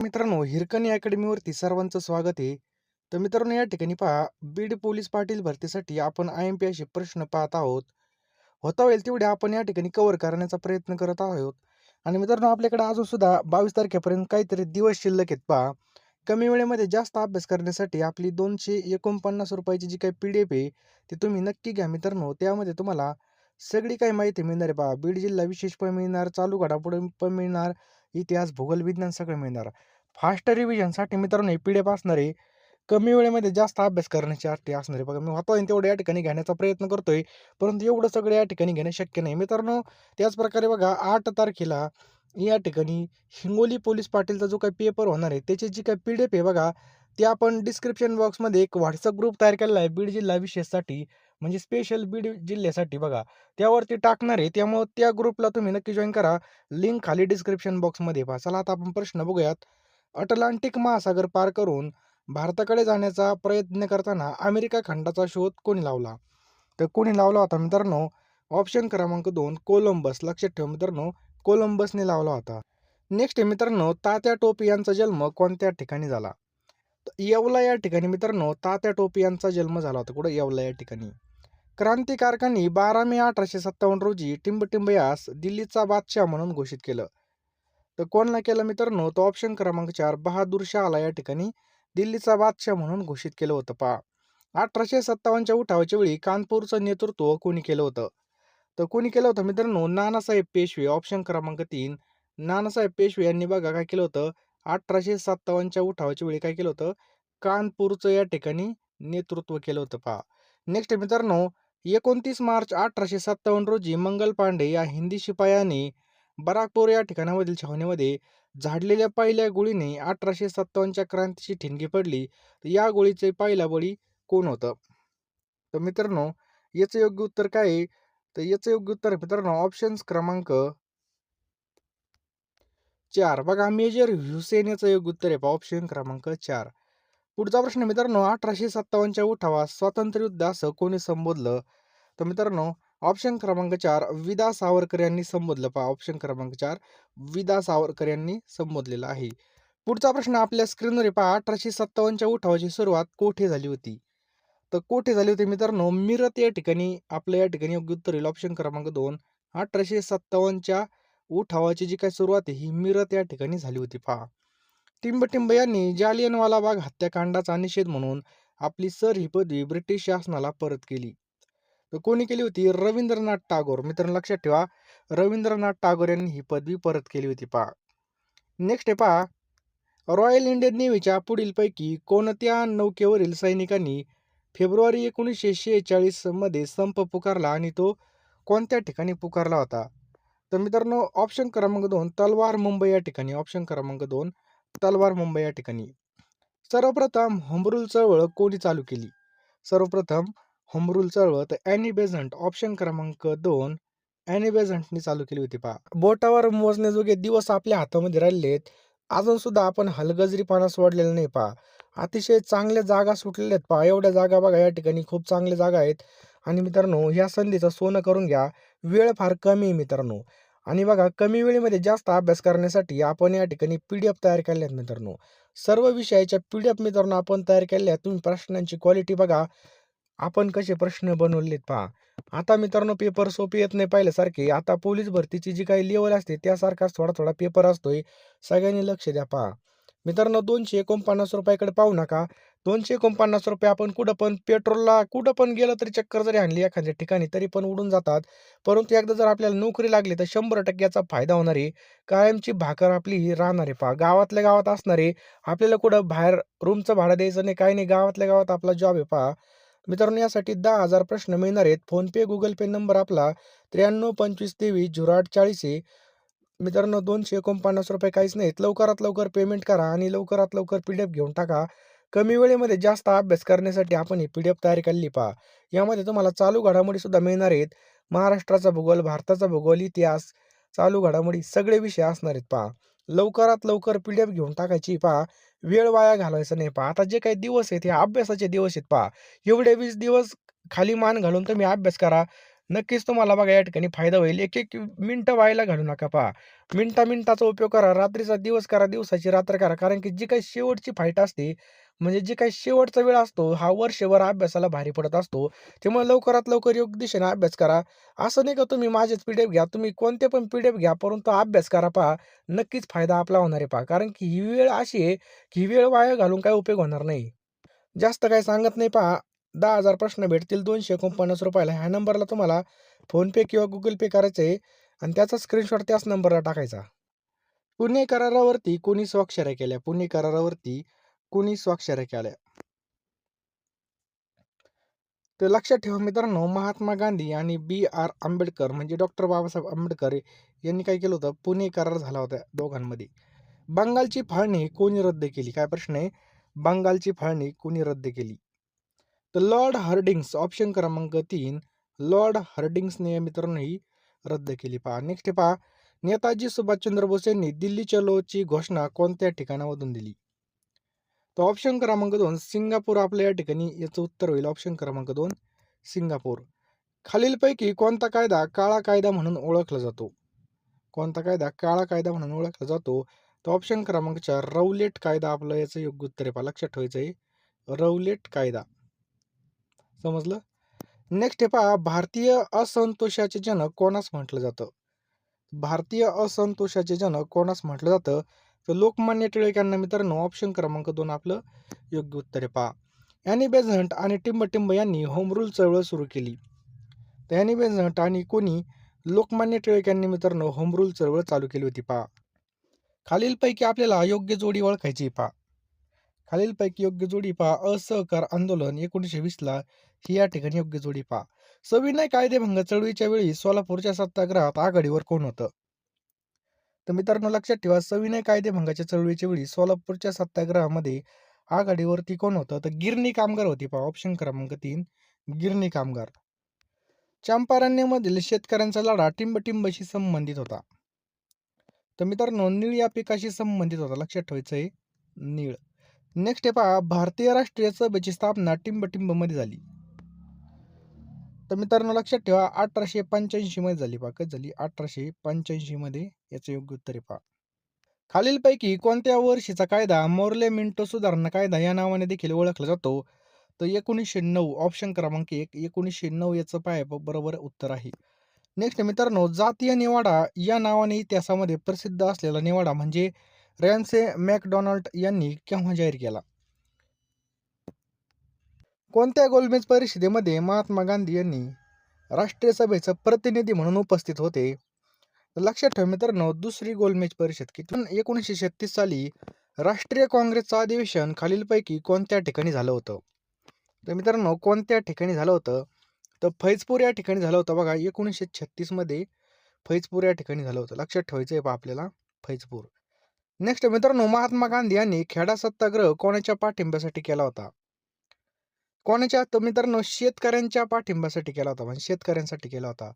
मित्रांनो, हिरकणी अकॅडमीवरती सर्वांचं स्वागत आहे. तर मित्रांनो, या ठिकाणी पहा, बीड पोलीस पाटील भरतीसाठी आपण IMPI प्रश्न पाहत आहोत. होता होईल तेवढे आपण या ठिकाणी कव्हर करण्याचा प्रयत्न करत आहोत. आणि मित्रांनो, आपल्याकडे अजून सुद्धा 22 तारखेपर्यंत काहीतरी दिवस शिल्लक आहेत पहा. कमी वेळेमध्ये जास्त अभ्यास करण्यासाठी आपली ₹249 जी काही PDF आहे, ती तुम्ही नक्की घ्या मित्रांनो. त्यामध्ये तुम्हाला सगळी काही माहिती मिळणार आहे पहा. बीड जिल्हा विशेष पण मिळणार, चालू घडामोडी पण मिळणार, इतिहास, भूगोल, विज्ञान सगळं मिळणार. फास्ट रिव्हिजनसाठी मित्रांनो, हे PDF असणार आहे. कमी वेळेमध्ये जास्त अभ्यास करण्याची असणार आहे. बघा, मी होता होईल तेवढं या ठिकाणी घेण्याचा प्रयत्न करतोय, परंतु एवढं सगळं या ठिकाणी घेणं शक्य नाही. मित्रांनो, त्याचप्रकारे बघा 8 तारखेला या ठिकाणी हिंगोली पोलीस पाटीलचा जो काही पेपर होणार आहे, त्याची जी काही PDF आहे बघा, ती आपण डिस्क्रिप्शन बॉक्समध्ये एक WhatsApp ग्रुप तयार केलेला आहे बीड जिल्हा विशेषसाठी, म्हणजे स्पेशल बीड जिल्ह्यासाठी बघा. त्यावरती टाकणार आहे. त्यामुळं त्या ग्रुपला तुम्ही नक्की जॉइन करा. लिंक खाली डिस्क्रिप्शन बॉक्समध्ये पहा. चला आता आपण प्रश्न बघूयात. अटलांटिक महासागर पार करून भारताकडे जाण्याचा प्रयत्न करताना अमेरिका खंडाचा शोध कोणी लावला? तर कोणी लावला होता मित्रांनो? ऑप्शन क्रमांक 2 कोलंबस. लक्षात ठेवा मित्रांनो, कोलंबसने लावला होता. नेक्स्ट आहे मित्रांनो, तात्या टोपे यांचा जन्म कोणत्या ठिकाणी झाला? तर येवला या ठिकाणी मित्रांनो तात्या टोपे यांचा जन्म झाला होता. कुठं? येवला या ठिकाणी. क्रांतिकारकांनी 12 मे 1857 रोजी टिंबटिंब यास दिल्लीचा बादशाह म्हणून घोषित केलं. तर कोणाला केलं मित्रांनो? तो ऑप्शन क्रमांक 4 बहादूर शहाला या ठिकाणी दिल्लीचा बादशाह म्हणून घोषित केलं होतं पहा. 1857च्या उठावाच्या वेळी कानपूरचं नेतृत्व कोणी केलं होतं? तर कोणी केलं होतं मित्रांनो? नानासाहेब पेशवे. ऑप्शन क्रमांक 3 नानासाहेब पेशवे यांनी बघा काय केलं होतं? 1857च्या उठावाच्या वेळी काय केलं होतं? कानपूरचं या ठिकाणी नेतृत्व केलं होतं पहा. नेक्स्ट मित्रांनो, 29 मार्च 1857 रोजी मंगल पांडे या हिंदी शिपायाने बराकपूर या ठिकाणामधील छावणीमध्ये झाडलेल्या पहिल्या गोळीने 1857च्या क्रांतीची ठिणगी पडली. तर या गोळीचे पहिला बळी कोण होतं? तर मित्रांनो, याचं योग्य उत्तर काय आहे? तर याचं योग्य उत्तर आहे मित्रांनो ऑप्शन्स क्रमांक 4. बघा, मेजर हुसेन याचं योग्य उत्तर आहे पहा, ऑप्शन क्रमांक 4. पुढचा प्रश्न मित्रांनो, 1857च्या उठावास स्वातंत्र्य युद्ध असं कोणी संबोधलं? तर मित्रांनो, ऑप्शन क्रमांक 4 विदा सावरकर यांनी संबोधलं पहा. ऑप्शन क्रमांक 4 विदा सावरकर यांनी संबोधलेलं आहे. पुढचा प्रश्न आपल्या स्क्रीनवर आहे पहा. 1857च्या उठावाची सुरुवात कोठे झाली होती? तर कोठे झाली होती मित्रांनो? मिरत या ठिकाणी आपल्या या ठिकाणी योग्य उत्तर येईल ऑप्शन क्रमांक 2. 1857च्या उठावाची जी काही सुरुवात आहे ही मिरत या ठिकाणी झाली होती पहा. टिंबटिंब यांनी जालियनवाला बाग हत्याकांडाचा निषेध म्हणून आपली सर ही पदवी ब्रिटिश शासनाला परत केली. तर कोणी केली होती? रवींद्रनाथ टागोर. मित्रांनो लक्षात ठेवा, रवींद्रनाथ टागोर यांनी ही पदवी परत केली होती पहा. नेक्स्ट आहे पहा, रॉयल इंडियन नेव्हीच्या पुढीलपैकी कोणत्या नौकेवरील सैनिकांनी फेब्रुवारी 1946 मध्ये संप पुकारला आणि तो कोणत्या ठिकाणी पुकारला होता? तर मित्रांनो, ऑप्शन क्रमांक 2 तलवार मुंबई या ठिकाणी. ऑप्शन क्रमांक 2 तलवार मुंबई या ठिकाणी. सर्वप्रथम होमरूल चळवळ कोणी चालू केली? सर्वप्रथम होमरूल चळवळ तर ॲनी बेझंट. ऑप्शन क्रमांक 2 ॲनी बेझंटनी चालू केली होती पहा. बोटावर मोजण्याजोगे दिवस आपल्या हातामध्ये राहिलेले आहेत. अजून सुद्धा आपण हलगर्जीपणा सोडलेला नाही पहा. अतिशय चांगल्या जागा सुटलेल्या आहेत पहा. एवढ्या जागा बघा या ठिकाणी खूप चांगल्या जागा आहेत. आणि मित्रांनो, ह्या संधीचं सोनं करून घ्या. वेळ फार कमी आहे मित्रांनो. आणि बघा, कमी वेळेमध्ये जास्त अभ्यास करण्यासाठी आपण या ठिकाणी PDF तयार केल्या आहेत मित्रांनो. सर्व विषयाच्या PDF मित्रांनो आपण तयार केल्या आहेत. तुम्ही प्रश्नांची क्वालिटी बघा. आपण कसे प्रश्न बनवलेत पहा. आता मित्रांनो, पेपर सोपे येत नाही पहिल्यासारखे. आता पोलीस भरतीची जी काही लेवल असते त्यासारखाच थोडा थोडा पेपर असतोय. सगळ्यांनी लक्ष द्या पहा. मित्रांनो, ₹249 कडे पाहू नका. ₹249 आपण कुठं पण पेट्रोलला कुठं पण गेलं तरी चक्कर जरी आणली एखाद्या ठिकाणी तरी पण उडून जातात. परंतु एकदा जर आपल्याला नोकरी लागली तर 100% याचा फायदा होणार आहे. कायमची भाकर आपली ही राहणार आहे पहा. गावातल्या गावात असणार आहे. आपल्याला कुठं बाहेर रूमचं भाडं द्यायचं नाही, काही नाही. गावातल्या गावात आपला जॉब आहे पहा. मित्रांनो, यासाठी 10,000 प्रश्न मिळणार आहेत. फोनपे, गुगल पे नंबर आपला 9325230840 आहे. मित्रांनो, ₹249 काहीच नाहीत. लवकरात लवकर पेमेंट करा आणि लवकरात लवकर PDF घेऊन टाका. कमी वेळेमध्ये जास्त अभ्यास करण्यासाठी आपण ही PDF तयार केलेली पहा. यामध्ये तुम्हाला चालू घडामोडी सुद्धा मिळणार आहेत. महाराष्ट्राचा भूगोल, भारताचा भूगोल, इतिहास, चालू घडामोडी सगळे विषय असणार आहेत पहा. लवकरात लवकर PDF घेऊन टाकायची पहा. वेळ वाया घालवायचा नाही पहा. आता जे काही दिवस आहेत हे अभ्यासाचे दिवस आहेत पहा. एवढे 20 दिवस खाली मान घालून तुम्ही अभ्यास करा. नक्कीच तुम्हाला बघा या ठिकाणी फायदा होईल. एक-एक मिनिटं व्हायला घालवू नका पहा. मिनिटा-मिनिटाचा उपयोग करा. रात्रीचा दिवस करा, दिवसाची रात्र करा. कारण की जी काही शेवटची फाईट असते, म्हणजे जी काही शेवटचा वेळ असतो, हा वर्षभर अभ्यासाला भारी पडत असतो. त्यामुळे लवकरात लवकर योग्य दिशेने अभ्यास करा. असं नाही का तुम्ही माझेच पी-डी-एफ घ्या. तुम्ही कोणते पण पी-डी-एफ घ्या, परंतु अभ्यास करा पहा. नक्कीच फायदा आपला होणार आहे पहा. कारण की ही वेळ अशी आहे, की ही वेळ वाया घालून काही उपयोग होणार नाही. जास्त काही सांगत नाही पहा. 10,000 प्रश्न भेटतील ₹249 ला. ह्या नंबरला तुम्हाला फोनपे किंवा Google पे करायचं आहे आणि त्याचा स्क्रीनशॉट त्याच नंबरला टाकायचा. पुणे करारावरती कोणी स्वाक्षऱ्या केल्या? पुणे करारावरती कोणी स्वाक्षऱ्या केल्या? तर लक्षात ठेवा मित्रांनो, महात्मा गांधी आणि बी.आर. आंबेडकर म्हणजे डॉक्टर बाबासाहेब आंबेडकर यांनी काय केलं होतं? पुणे करार झाला होता दोघांमध्ये. बंगालची फाळणी कोणी रद्द केली? काय प्रश्न आहे? बंगालची फाळणी कोणी रद्द केली? तर लॉर्ड हार्डिंग्स ऑप्शन क्रमांक 3 लॉर्ड हार्डिंग्सने मित्रांनो ही रद्द केली. पहा नेक्स्ट पहा, नेताजी सुभाषचंद्र बोस यांनी दिल्ली चलोची घोषणा कोणत्या ठिकाणामधून दिली? तर ऑप्शन क्रमांक 2 सिंगापूर आपल्या या ठिकाणी याचं उत्तर होईल. ऑप्शन क्रमांक 2 सिंगापूर. खालीलपैकी कोणता कायदा काळा कायदा म्हणून ओळखला जातो? कोणता कायदा काळा कायदा म्हणून ओळखला जातो? तर ऑप्शन क्रमांक 4 रौलेट कायदा आपलं याचं योग्य उत्तर आहे. पहा लक्षात ठेवायचं आहे रौलेट कायदा. समजलं? नेक्स्ट हे पहा, भारतीय असंतोषाचे जनक कोणास म्हटलं जातं? भारतीय असंतोषाचे जनक कोणास म्हटलं जातं? तर लोकमान्य टिळक यांना मित्रांनो ऑप्शन क्रमांक 2 आपलं योग्य उत्तर आहे. पहा अॅनी बेझंट आणि टिंबटिंब यांनी होम रूल चळवळ सुरू केली. तर अॅनी बेझंट आणि कोणी लोकमान्य टिळक यांनी मित्रांनो होम रूल चळवळ चालू केली होती. पहा खालीलपैकी आपल्याला योग्य जोडी ओळखायची. पहा खालीलपैकी योग्य जोडी पहा असहकार आंदोलन 1920 ला ही या ठिकाणी योग्य जोडी पहा. सविनय कायदेभंग चळवळीच्या वेळी सोलापूरच्या सत्याग्रहात आघाडीवर कोण होतं? तर मित्रांनो लक्षात ठेवा, सविनय कायदेभंगाच्या चळवळीच्या वेळी सोलापूरच्या सत्याग्रहामध्ये आघाडीवरती कोण होतं? तर गिरणी कामगार होती. पहा ऑप्शन क्रमांक 3 गिरणी कामगार. चंपारण्यमधील शेतकऱ्यांचा लढा टिंबटिंबशी संबंधित होता. तर मित्रांनो नीळ या पिकाशी संबंधित होता. लक्षात ठेवायचं आहे नीळ. नेक्स्ट आहे पहा, भारतीय राष्ट्रीय सभेची स्थापना टिंबटिंब मध्ये झाली. तर मित्रांनो लक्षात ठेवा 1885 मध्ये झाली. पहा कधी झाली? 1885 मध्ये. याचं योग्य उत्तर आहे. पहा खालीलपैकी कोणत्या वर्षीचा कायदा मोर्ले मिंटो सुधारणा कायदा या नावाने देखील ओळखला जातो? तर 1909 ऑप्शन क्रमांक 1 1909 याचं पाय बरोबर उत्तर आहे. नेक्स्ट मित्रांनो, जातीय निवाडा या नावाने इतिहासामध्ये प्रसिद्ध असलेला निवाडा म्हणजे रॅन्से मॅकडॉनल्ड यांनी केव्हा जाहीर केला? कोणत्या गोलमेज परिषदेमध्ये महात्मा गांधी यांनी राष्ट्रीय सभेचं प्रतिनिधी म्हणून उपस्थित होते? तर लक्षात ठेवा मित्रांनो, दुसरी गोलमेज परिषद किती 1936 साली राष्ट्रीय काँग्रेसचं अधिवेशन खालीलपैकी कोणत्या ठिकाणी झालं होतं? तर मित्रांनो कोणत्या ठिकाणी झालं होतं? तर फैजपूर या ठिकाणी झालं होतं. बघा 1936 मध्ये फैजपूर या ठिकाणी झालं होतं. लक्षात ठेवायचं आहे पहा आपल्याला फैजपूर. नेक्स्ट मित्रांनो, महात्मा गांधी यांनी खेडा सत्याग्रह कोणाच्या पाठिंब्यासाठी केला होता? कोणाच्या? तर मित्रांनो शेतकऱ्यांच्या पाठिंब्यासाठी केला होता. म्हणजे शेतकऱ्यांसाठी केला होता.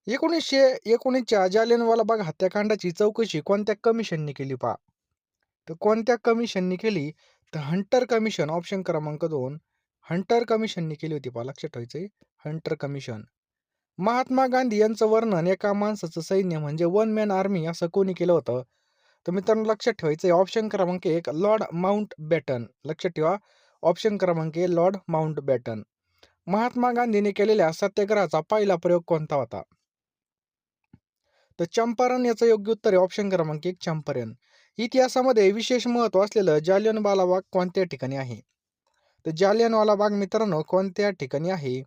1919च्या जालियनवाला बाग हत्याकांडाची चौकशी कोणत्या कमिशनने केली? पहा तर कोणत्या कमिशनने केली? तर हंटर कमिशन. ऑप्शन क्रमांक 2 हंटर कमिशनने केली होती. पहा लक्षात ठेवायचंय हंटर कमिशन. महात्मा गांधी यांचं वर्णन एका माणसाचं सैन्य म्हणजे वन मॅन आर्मी असं कोणी केलं होतं? तर मित्रांनो लक्षात ठेवायचंय ऑप्शन क्रमांक 1 लॉर्ड माउंट बॅटन. लक्षात ठेवा ऑप्शन क्रमांक 1 लॉर्ड माउंट बॅटन. महात्मा गांधींनी केलेल्या सत्याग्रहाचा पहिला प्रयोग कोणता होता? तर चंपारण याचं योग्य उत्तर आहे ऑप्शन क्रमांक 1 चंपारण. इतिहासामध्ये विशेष महत्त्व असलेलं जालियनवाला बाग कोणत्या ठिकाणी आहे? तर जालियनवाला बाग मित्रांनो कोणत्या ठिकाणी आहे?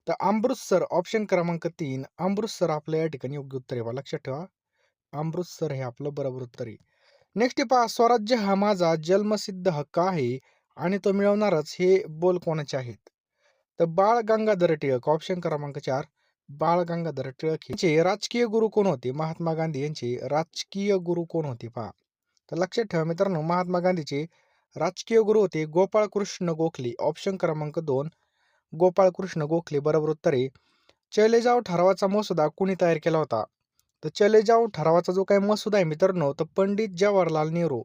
तर अमृतसर. ऑप्शन क्रमांक 3 अमृतसर आपल्या या ठिकाणी योग्य उत्तर आहे. लक्षात ठेवा अमृतसर हे आपलं बरोबर उत्तर आहे. नेक्स्ट पहा, स्वराज्य हा माझा जन्मसिद्ध हक्क आहे आणि तो मिळवणारच हे बोल कोणाचे आहेत? तर बाळ गंगाधर टिळक. ऑप्शन क्रमांक 4 बाळ गंगाधर टिळक. यांचे राजकीय गुरु कोण होते? महात्मा गांधी यांचे राजकीय गुरु कोण होते? पहा तर लक्षात ठेवा मित्रांनो, महात्मा गांधीचे राजकीय गुरु होते गोपाळकृष्ण गोखले. ऑप्शन क्रमांक 2 गोपाळकृष्ण गोखले बरोबर उत्तर आहे. चले जाव ठरावाचा मसुदा कोणी तयार केला होता? तर चले जाव ठरावाचा जो काही मसुदा आहे मित्रांनो, तर पंडित जवाहरलाल नेहरू.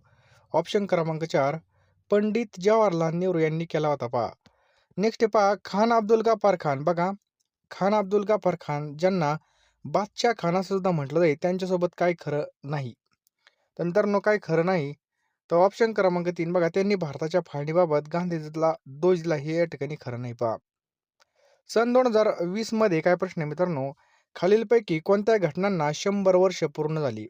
ऑप्शन क्रमांक 4 पंडित जवाहरलाल नेहरू यांनी केला होता. पहा नेक्स्ट पहा, खान अब्दुल गफ्फार खान. बघा खान अब्दुल गाफर खान, ज्यांना बादशाह खान असं सुद्धा म्हटलं जाईल, त्यांच्यासोबत काही खरं नाही. तर मित्रांनो, काही खरं नाही. तर ऑप्शन क्रमांक 3 बघा, त्यांनी भारताच्या फाळणीबाबत गांधीजीला दोष दिला, हे या ठिकाणी खरं नाही. पहा, सन 2020 मध्ये काय प्रश्न आहे मित्रांनो, खालीलपैकी कोणत्या घटनांना 100 वर्ष पूर्ण झाली?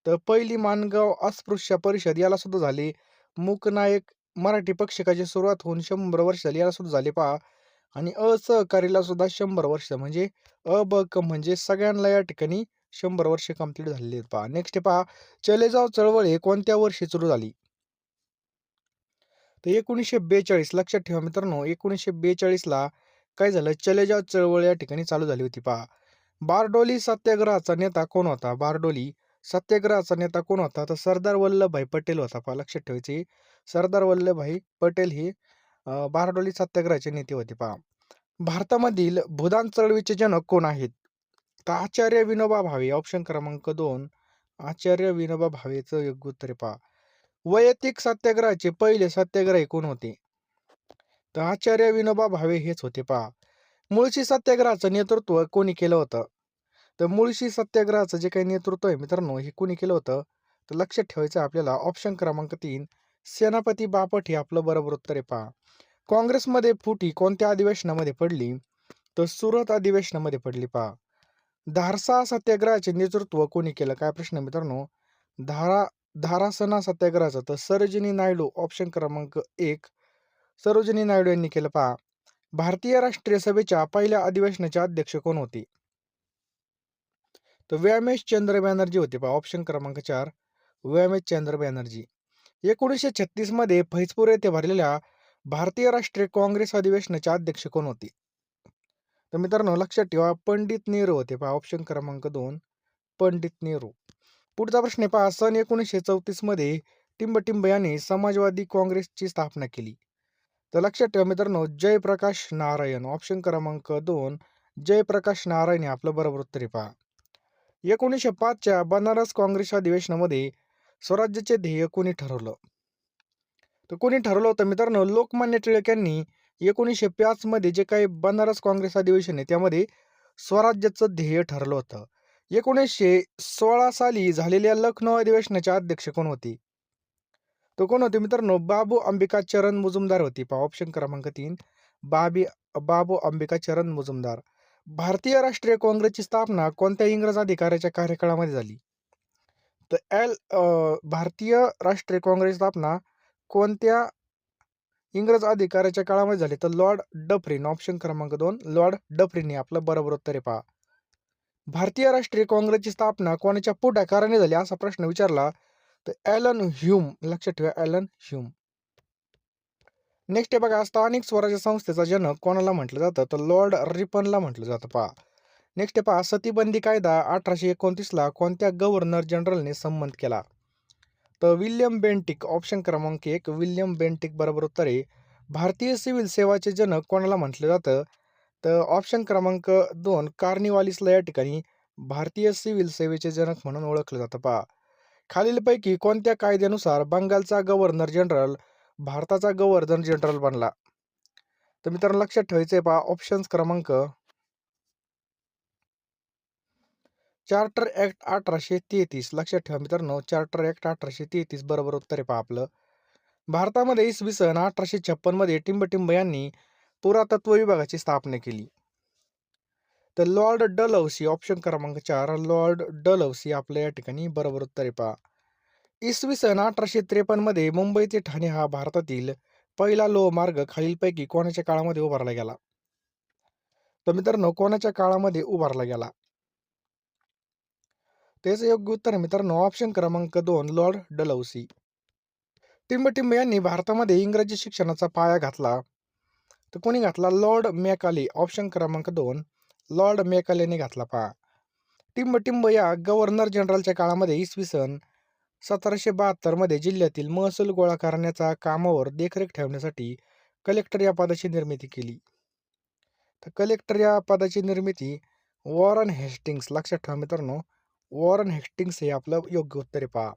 तर पहिली माणगाव अस्पृश्य परिषद याला सुद्धा झाली. मूकनायक मराठी पक्षिकाची सुरुवात होऊन 100 वर्ष झाली, याला सुद्धा झाली. पहा, आणि असहकारीला सुद्धा 100 वर्ष, म्हणजे अ, ब, क म्हणजे सगळ्यांना या ठिकाणी 100 वर्ष कंप्लीट झालेली आहेत. पहा, नेक्स्ट पहा, चले जाव चळवळ हे कोणत्या वर्षी सुरू झाली? तर 1942. लक्षात ठेवा मित्रांनो, 1942 ला काय झालं, चले जाव चळवळ या ठिकाणी चालू झाली होती. पहा, बारडोली सत्याग्रहाचा नेता कोण होता? बारडोली सत्याग्रहाचा नेता कोण होता? तर सरदार वल्लभभाई पटेल होता. पहा, लक्षात ठेवायचे, सरदार वल्लभभाई पटेल हे बारडोली सत्याग्रहाचे नेते होते. पहा, भारतामधील भूदान चळवळीचे जनक कोण आहेत? तर आचार्य विनोबा भावे. ऑप्शन क्रमांक 2 आचार्य विनोबा भावेचं योग्य उत्तर आहे. पहा, वैयक्तिक सत्याग्रहाचे पहिले सत्याग्रही कोण होते? तर आचार्य विनोबा भावे हेच होते. पहा, मुळशी सत्याग्रहाचं नेतृत्व कोणी केलं होतं? तर मुळशी सत्याग्रहाचं जे काही नेतृत्व आहे मित्रांनो, हे कोणी केलं होतं? तर लक्षात ठेवायचं आपल्याला, ऑप्शन क्रमांक 3 सेनापती बापट हे आपलं बरोबर उत्तर आहे. पहा, काँग्रेसमध्ये फुटी कोणत्या अधिवेशनामध्ये पडली? तर सुरत अधिवेशनामध्ये पडली. पहा, धारसा सत्याग्रहाचे नेतृत्व कोणी केलं? काय प्रश्न आहे मित्रांनो, धारा धारासना सत्याग्रहाचं तर सरोजिनी नायडू, ऑप्शन क्रमांक 1 सरोजिनी नायडू यांनी केलं. पहा, भारतीय राष्ट्रीय सभेच्या पहिल्या अधिवेशनाचे अध्यक्ष कोण होते? तर व्यामेश चंद्र बॅनर्जी होते. पहा, ऑप्शन क्रमांक 4 व्यामेश चंद्र बॅनर्जी. 1936 मध्ये फैजपूर येथे भरलेल्या भारतीय राष्ट्रीय काँग्रेस अधिवेशनाचे अध्यक्ष कोण होते? तर मित्रांनो, लक्षात ठेवा, पंडित नेहरू होते. पहा, ऑप्शन क्रमांक 2 पंडित नेहरू. पुढचा प्रश्न आहे. पहा, सन 1934 मध्ये टिंबटिंब यांनी समाजवादी काँग्रेसची स्थापना केली. तर लक्षात ठेवा मित्रांनो, जयप्रकाश नारायण, ऑप्शन क्रमांक 2 जयप्रकाश नारायण हे आपलं बरोबर उत्तर आहे. पहा, 1905च्या बनारस काँग्रेस अधिवेशनामध्ये स्वराज्याचे ध्येय कोणी ठरवलं? तर कोणी ठरवलं होतं मित्रांनो, लोकमान्य टिळक यांनी 1905 मध्ये जे काही बनारस काँग्रेस अधिवेशन आहे, त्यामध्ये स्वराज्याचं ध्येय ठरलं होतं. 1916 साली झालेल्या लखनौ अधिवेशनाचे अध्यक्ष कोण होते? तो कोण होते मित्रांनो, बाबू अंबिका चरण मुजुमदार होती. पहा, ऑप्शन क्रमांक 3 बाबू अंबिका चरण मुजुमदार. भारतीय राष्ट्रीय काँग्रेसची स्थापना कोणत्या इंग्रज अधिकाऱ्याच्या कार्यकाळामध्ये झाली? तर भारतीय राष्ट्रीय काँग्रेस स्थापना कोणत्या इंग्रज अधिकाऱ्याच्या काळामध्ये झाली? तर लॉर्ड डफरीन, ऑप्शन क्रमांक 2 लॉर्ड डफरीन हे आपलं बरोबर उत्तर आहे. पहा, भारतीय राष्ट्रीय काँग्रेसची स्थापना कोणाच्या पुढाकाराने झाली असा प्रश्न विचारला तर ॲलन ह्यूम, लक्षात ठेवा, ॲलन ह्यूम. नेक्स्ट आहे बघा, स्थानिक स्वराज्य संस्थेचा जनक कोणाला म्हटलं जातं? तर लॉर्ड रिपनला म्हटलं जातं. पहा, नेक्स्ट आहे पहा, सतीबंदी कायदा 1829 ला कोणत्या गव्हर्नर जनरलने संमत केला? तर विल्यम बेंटिक, ऑप्शन क्रमांक 1 विल्यम बेंटिक बरोबर उत्तर आहे. भारतीय सिव्हिल सेवाचे जनक कोणाला म्हटलं जातं? तर ऑप्शन क्रमांक 2 कार्निवालिसला या ठिकाणी भारतीय सिव्हिल सेवेचे जनक म्हणून ओळखलं जातं. पहा, खालीलपैकी कोणत्या कायद्यानुसार बंगालचा गव्हर्नर जनरल भारताचा गव्हर्नर जनरल बनला? तर मित्रांनो, लक्षात ठेवायचं आहे. पहा, ऑप्शन क्रमांक चार्टर ऍक्ट 1833. लक्षात ठेवा मित्रांनो, चार्टर ऍक्ट 1833 बरोबर उत्तर आहे. पहा, आपलं भारतामध्ये इसवी सन 1856 मध्ये टिंबटिंब यांनी पुरातत्व विभागाची स्थापना केली. तर लॉर्ड डलहौसी, ऑप्शन क्रमांक 4 लॉर्ड डलहौसी आपल्या या ठिकाणी बरोबर उत्तर आहे. पहा, इसवी सन 1853 मध्ये मुंबई ते ठाणे हा भारतातील पहिला लोहमार्ग खालीलपैकी कोणाच्या काळामध्ये उभारला गेला? तर मित्रांनो, कोणाच्या काळामध्ये उभारला गेला? त्याचं योग्य उत्तर आहे मित्रांनो, ऑप्शन क्रमांक 2 लॉर्ड डलहौसी. टिंबटिंब यांनी भारतामध्ये इंग्रजी शिक्षणाचा पाया घातला. तर कोणी घातला? लॉर्ड मॅकाले, ऑप्शन क्रमांक 2 लॉर्ड मॅकालेने घातला. पहा, टिंबटिंब या गव्हर्नर जनरलच्या काळामध्ये इसवी सन 1772 मध्ये जिल्ह्यातील महसूल गोळा करण्याच्या कामावर देखरेख ठेवण्यासाठी कलेक्टर या पदाची निर्मिती केली. तर कलेक्टर या पदाची निर्मिती वॉरन हेस्टिंग्स, लक्षात ठेवा मित्रांनो, वॉरन हेस्टिंग्स हे आपलं योग्य उत्तर आहे. पहा,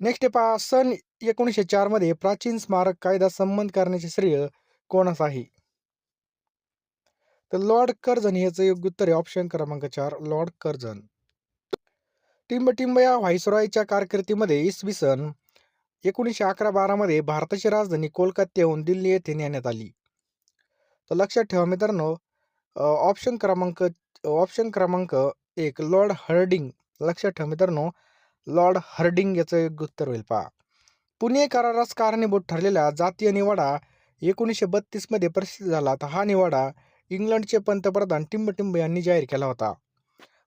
नेक्स्ट आहे. पहा, सन 1904 मध्ये प्राचीन स्मारक कायदा संमत करण्याचे श्रेय कोणास आहे? तर लॉर्ड कर्झन याचं योग्य उत्तर आहे ऑप्शन क्रमांक 4 लॉर्ड कर्झन. टिंबटिंब या व्हाईसरॉयच्या कारकिर्दीमध्ये इसवी सन 1911-12 मध्ये भारताची राजधानी कोलकात्याहून दिल्ली येथे नेण्यात आली. तर लक्षात ठेवा मित्रांनो, ऑप्शन क्रमांक 1 लॉर्ड हर्डिंग. लक्षात ठेवा मित्रांनो, लॉर्ड हर्डिंग याचं योग्य उत्तर होईल पहा. पुणे करारास कारणीभूत ठरलेला जातीय निवाडा 1932 मध्ये प्रसिद्ध झाला. तर हा निवाडा इंग्लंडचे पंतप्रधान टिंबटिंब यांनी जाहीर केला होता.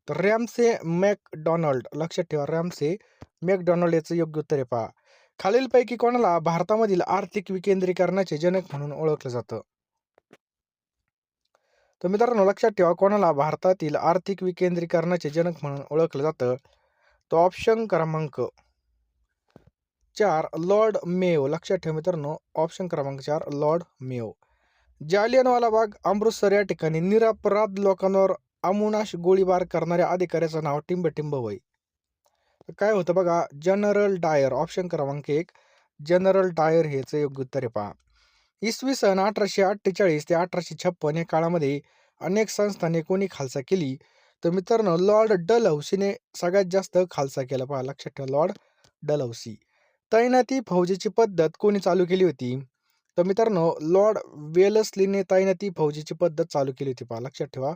तर रॅमसे मॅकडॉनल्ड. लक्षात ठेवा, रॅमसे मॅकडॉनल्ड याचं योग्य उत्तर आहे पहा. खालीलपैकी कोणाला भारतामधील आर्थिक विकेंद्रीकरणाचे जनक म्हणून ओळखलं जातं? तर मित्रांनो लक्षात ठेवा, कोणाला भारतातील आर्थिक विकेंद्रीकरणाचे जनक म्हणून ओळखलं जातं? तो ऑप्शन क्रमांक 4 लॉर्ड मेयो. लक्षात ठेवा मित्रांनो, ऑप्शन क्रमांक 4 लॉर्ड मेयो. जालियनवाला बाग अमृतसर या ठिकाणी निरपराध लोकांवर अमुनाश गोळीबार करणाऱ्या अधिकाऱ्याचं नाव टिंबटिंब होय. काय होतं बघा, जनरल डायर. ऑप्शन क्रमांक 1 जनरल डायर हेच योग्य उत्तर आहे पहा. इसवी सन 1848 ते 1856 या काळामध्ये अनेक संस्थांनी कोणी खालसा केली? तर मित्रांनो लॉर्ड डलहौसीने सगळ्यात जास्त खालसा केला पहा. लक्षात ठेवा, लॉर्ड डलहौसी. तैनाती फौजेची पद्धत कोणी चालू केली होती? तर मित्रांनो लॉर्ड वेलस्लीने तैनाती फौजेची पद्धत चालू केली होती पहा. लक्षात ठेवा.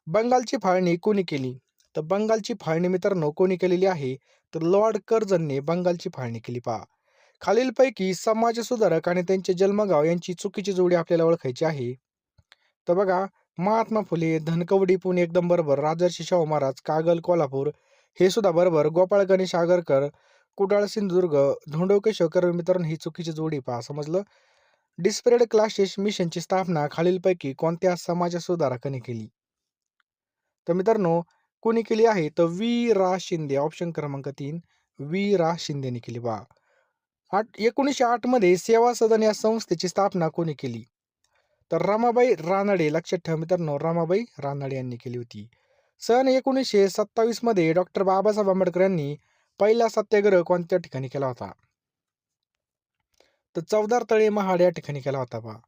बंगालची फाळणी कोणी केली? तर बंगालची फाळणी मित्रांनो कोणी केलेली आहे? तर लॉर्ड कर्झनने बंगालची फाळणी केली पहा. खालीलपैकी समाजसुधारक आणि त्यांचे जन्मगाव यांची चुकीची जोडी आपल्याला ओळखायची आहे. तर बघा, महात्मा फुले, धनकवडी पुणे एकदम बरोबर, राजर्षी शाहू महाराज, कागल कोल्हापूर हे सुद्धा बरोबर, गोपाळ गणेश आगरकर, कुडाळ सिंधुदुर्ग, धोंडो केशवकर मित्रांनो ही चुकीची जोडी पहा. समजलं? डिस्परेड क्लासेस मिशनची स्थापना खालीलपैकी कोणत्या समाजसुधारकाने केली? तर मित्रांनो कोणी केली आहे? तर वी रा शिंदे. ऑप्शन क्रमांक 3 वी रा शिंदेने केली पहा. 1908 मध्ये सेवा सदन या संस्थेची स्थापना कोणी केली? तर रमाबाई रानडे. लक्षात ठेवा मित्रांनो, रमाबाई रानडे यांनी केली होती. सन 1927 मध्ये डॉक्टर बाबासाहेब आंबेडकर यांनी पहिला सत्याग्रह कोणत्या ठिकाणी केला होता? तर चौदार तळे महाड या ठिकाणी केला होता पहा.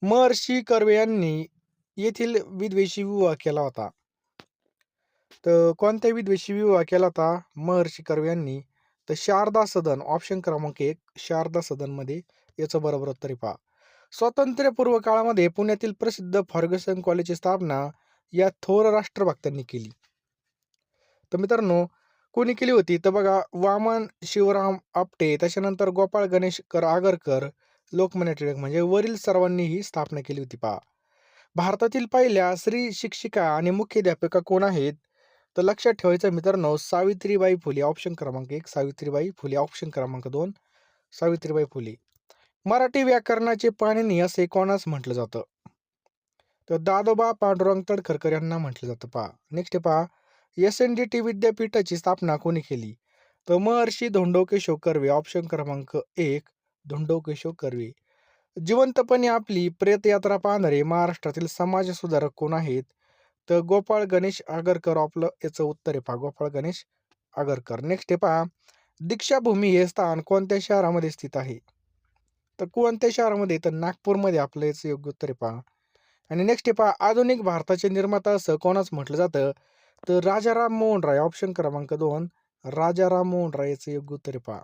महर्षी कर्वे यांनी येथील विधवेशी विवाह केला होता. तर कोणत्या विधवेशी विवाह केला होता महर्षी कर्वे यांनी? तर शारदा सदन. ऑप्शन क्रमांक 1 शारदा सदन मध्ये याचं बरोबर उत्तर आहे पहा. स्वातंत्र्यपूर्व काळामध्ये पुण्यातील प्रसिद्ध फर्ग्युसन कॉलेजची स्थापना या थोर राष्ट्रभक्तांनी केली. तर मित्रांनो कोणी केली होती? तर बघा, वामन शिवराम आपटे, त्याच्यानंतर गोपाळ गणेश आगरकर, लोकमान्य टिळक म्हणजे वरील सर्वांनी ही स्थापना केली होती पहा. भारतातील पहिल्या स्त्री शिक्षिका आणि मुख्याध्यापिका कोण आहेत? तर लक्षात ठेवायचं मित्रांनो, सावित्रीबाई फुले. ऑप्शन क्रमांक 1 सावित्रीबाई फुले. ऑप्शन क्रमांक 2 सावित्रीबाई फुले. मराठी व्याकरणाचे पाणिनी असे कोणास म्हटलं जातं? तर दादोबा पांडुरंग तडखरकर यांना म्हटलं जातं पहा. नेक्स्ट पहा, SNDT विद्यापीठाची स्थापना कोणी केली? तर महर्षी धोंडो केशव कर्वे. ऑप्शन क्रमांक 1 धोंडो केशव कर्वे. जिवंतपणे आपली प्रेतयात्रा पाहणारे महाराष्ट्रातील समाजसुधारक कोण आहेत? तर गोपाळ गणेश आगरकर. आपलं याचं उत्तर आहे पहा, गोपाळ गणेश आगरकर. नेक्स्ट आहे पहा, दीक्षाभूमी हे स्थान कोणत्या शहरामध्ये स्थित आहे? तर कोणत्या शहरामध्ये? तर नागपूरमध्ये आपलं याचं योग्य उत्तर आहे पहा. आणि नेक्स्ट आहे पहा, आधुनिक भारताचे निर्माता असं कोणाच म्हटलं जातं? तर राजाराम मोहन राय. ऑप्शन क्रमांक 2 राजाराम मोहन राय याचं योग्य उत्तर आहे पहा.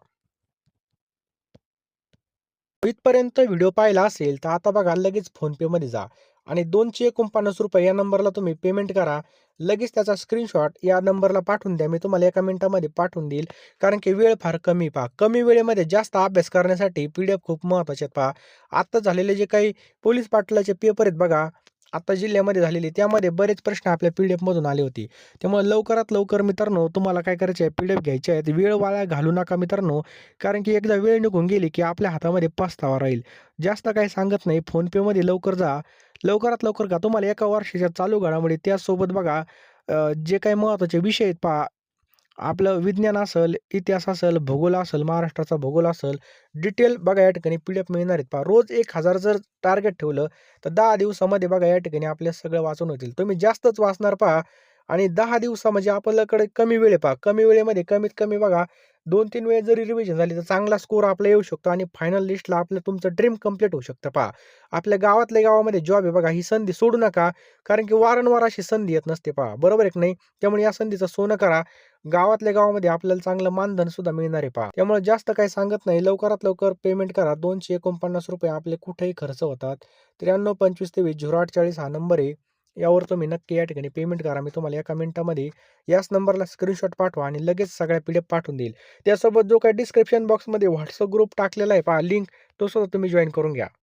इथपर्यंत व्हिडिओ पाहिला असेल तर आता बघा, लगेच फोनपेमध्ये जा आणि ₹249 या नंबरला तुम्ही पेमेंट करा. लगेच त्याचा स्क्रीनशॉट या नंबरला पाठवून द्या. मी तुम्हाला एका मिनिटामध्ये पाठवून देईल. कारण की वेळ फार कमी पहा. कमी वेळेमध्ये जास्त अभ्यास करण्यासाठी PDF खूप महत्त्वाचे आहेत पहा. आत्ता झालेले जे काही पोलीस पाटलाचे पेपर आहेत बघा, आता जिल्ह्यामध्ये झालेले, त्यामध्ये बरेच प्रश्न आपल्या PDF मधून आले होते. त्यामुळे लवकरात लवकर मित्रांनो तुम्हाला काय करायचे आहे, PDF घ्यायचे आहेत. वेळ वाया घालू नका मित्रांनो. कारण की एकदा वेळ निघून गेली की आपल्या हातामध्ये पस्तावा राहील. जास्त काही सांगत नाही. फोनपेमध्ये लवकर जा. लवकरात लवकर का तुम्हाला एका वर्षाच्या चालू घडामोडी त्याचसोबत बघा जे काही महत्त्वाचे विषय आहेत पहा. आपलं विज्ञान असेल, इतिहास असेल, भूगोल असेल, महाराष्ट्राचा भूगोल असेल, डिटेल बघा या ठिकाणी PDF मिळणार आहेत पहा. रोज 1000 जर टार्गेट ठेवलं तर 10 दिवसामध्ये बघा या ठिकाणी आपल्या सगळं वाचून होतील. तुम्ही जास्तच वाचणार पहा आणि 10 दिवसा म्हणजे आपल्याकडे कमी वेळ आहे पहा. कमी वेळेमध्ये कमीत कमी बघा 2-3 वेळेस जरी रिव्हिजन झाली तर चांगला स्कोर आपला येऊ शकतो आणि फायनल लिस्टला आपलं तुमचं ड्रीम कंप्लीट होऊ शकतं पहा. आपल्या गावातल्या गावामध्ये जॉब आहे बघा, ही संधी सोडू नका. कारण की वारंवार अशी संधी येत नसते पहा. बरोबर आहे की नाही? त्यामुळे या संधीचं सोनं करा. गावातल्या गावामध्ये आपल्याला चांगलं मानधन सुद्धा मिळणार आहे पहा. त्यामुळे जास्त काही सांगत नाही. लवकरात लवकर पेमेंट करा. ₹249 आपले कुठेही खर्च होतात. 9325230840 हा नंबर आहे. यावर तुम्ही नक्की या ठिकाणी पेमेंट करा. मी तुम्हाला एका मिनिटामध्ये याच नंबरला स्क्रीनशॉट पाठवा आणि लगेच सगळ्या PDF पाठवून देईल. त्यासोबत जो काही डिस्क्रिप्शन बॉक्समध्ये WhatsApp ग्रुप टाकलेला आहे पहा लिंक, तो सुद्धा तुम्ही जॉइन करून घ्या.